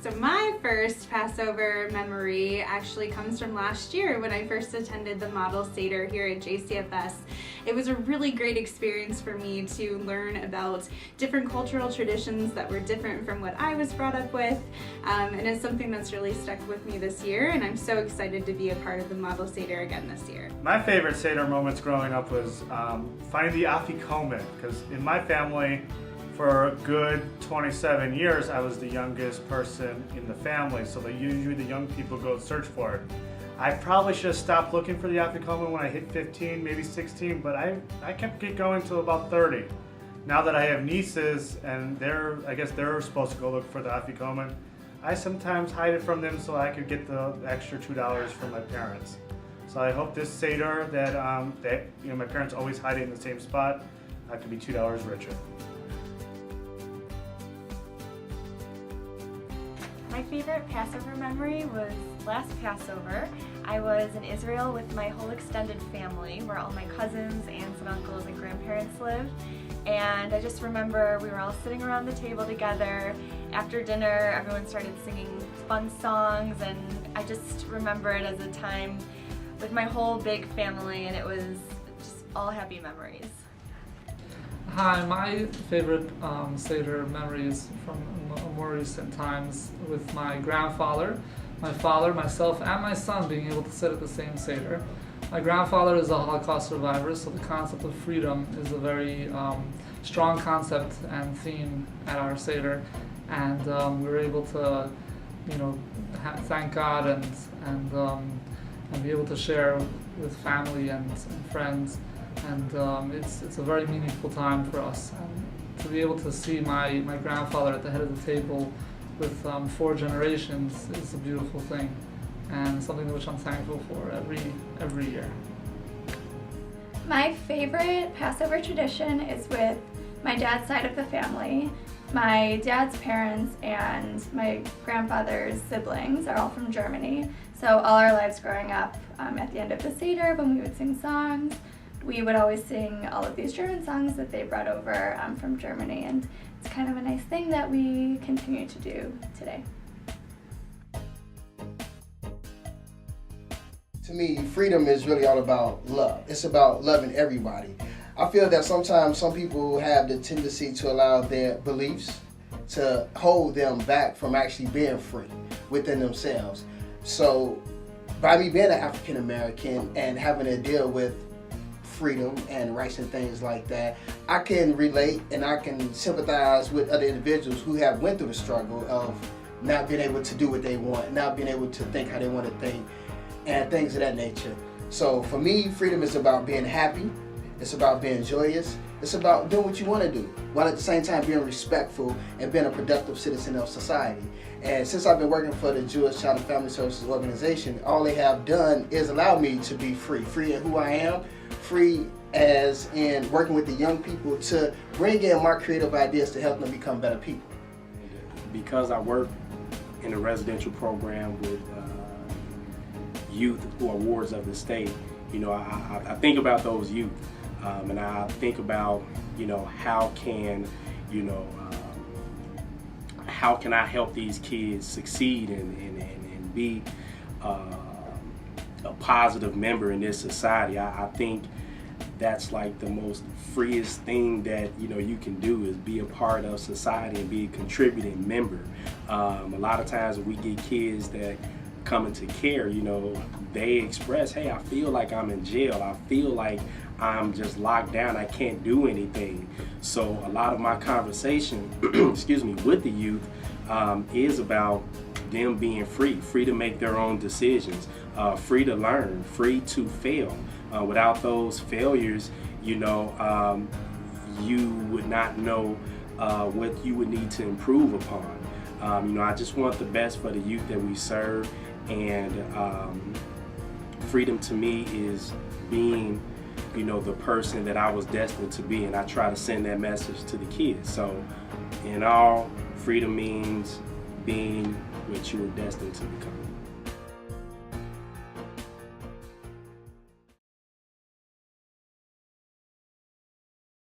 So my first Passover memory actually comes from last year when I first attended the Model Seder here at JCFS. It was a really great experience for me to learn about different cultural traditions that were different from what I was brought up with, and it's something that's really stuck with me this year, and I'm so excited to be a part of the Model Seder again this year. My favorite Seder moments growing up was finding the afikomen, because in my family, for a good 27 years, I was the youngest person in the family, so usually the young people go search for it. I probably should have stopped looking for the afikomen when I hit 15, maybe 16, but I kept it going till about 30. Now that I have nieces and I guess they're supposed to go look for the afikomen, I sometimes hide it from them so I could get the extra $2 from my parents. So I hope this Seder that my parents always hide it in the same spot, I could be $2 richer. My favorite Passover memory was last Passover. I was in Israel with my whole extended family, where all my cousins, aunts and uncles and grandparents lived. And I just remember we were all sitting around the table together. After dinner, everyone started singing fun songs, and I just remember it as a time with my whole big family, and it was just all happy memories. Hi, my favorite Seder memories from more recent times with my grandfather, my father, myself, and my son being able to sit at the same Seder. My grandfather is a Holocaust survivor, so the concept of freedom is a very strong concept and theme at our Seder, and we were able to, thank God and be able to share with family and friends. And it's a very meaningful time for us. And to be able to see my grandfather at the head of the table with 4 generations is a beautiful thing, and something which I'm thankful for every year. My favorite Passover tradition is with my dad's side of the family. My dad's parents and my grandfather's siblings are all from Germany, so all our lives growing up, at the end of the Seder, when we would sing songs, we would always sing all of these German songs that they brought over from Germany, and it's kind of a nice thing that we continue to do today. To me, freedom is really all about love. It's about loving everybody. I feel that sometimes some people have the tendency to allow their beliefs to hold them back from actually being free within themselves. So by me being an African American and having to deal with freedom and rights and things like that, I can relate and I can sympathize with other individuals who have went through the struggle of not being able to do what they want, not being able to think how they want to think, and things of that nature. So for me, freedom is about being happy, it's about being joyous, it's about doing what you want to do, while at the same time being respectful and being a productive citizen of society. And since I've been working for the Jewish Child and Family Services Organization, all they have done is allow me to be free in who I am, free as in working with the young people to bring in my creative ideas to help them become better people. Because I work in a residential program with youth who are wards of the state, I think about those youth, and I think about, how can I help these kids succeed and be a positive member in this society. I think that's like the most freest thing that you can do, is be a part of society and be a contributing member. A lot of times when we get kids that come into care, they express, hey, I feel like I'm in jail, I feel like I'm just locked down, I can't do anything. So a lot of my conversation with the youth is about them being free to make their own decisions, free to learn, free to fail. Without those failures, you would not know what you would need to improve upon. I just want the best for the youth that we serve, and freedom to me is being, the person that I was destined to be, and I try to send that message to the kids. So, in all, freedom means being what you were destined to become.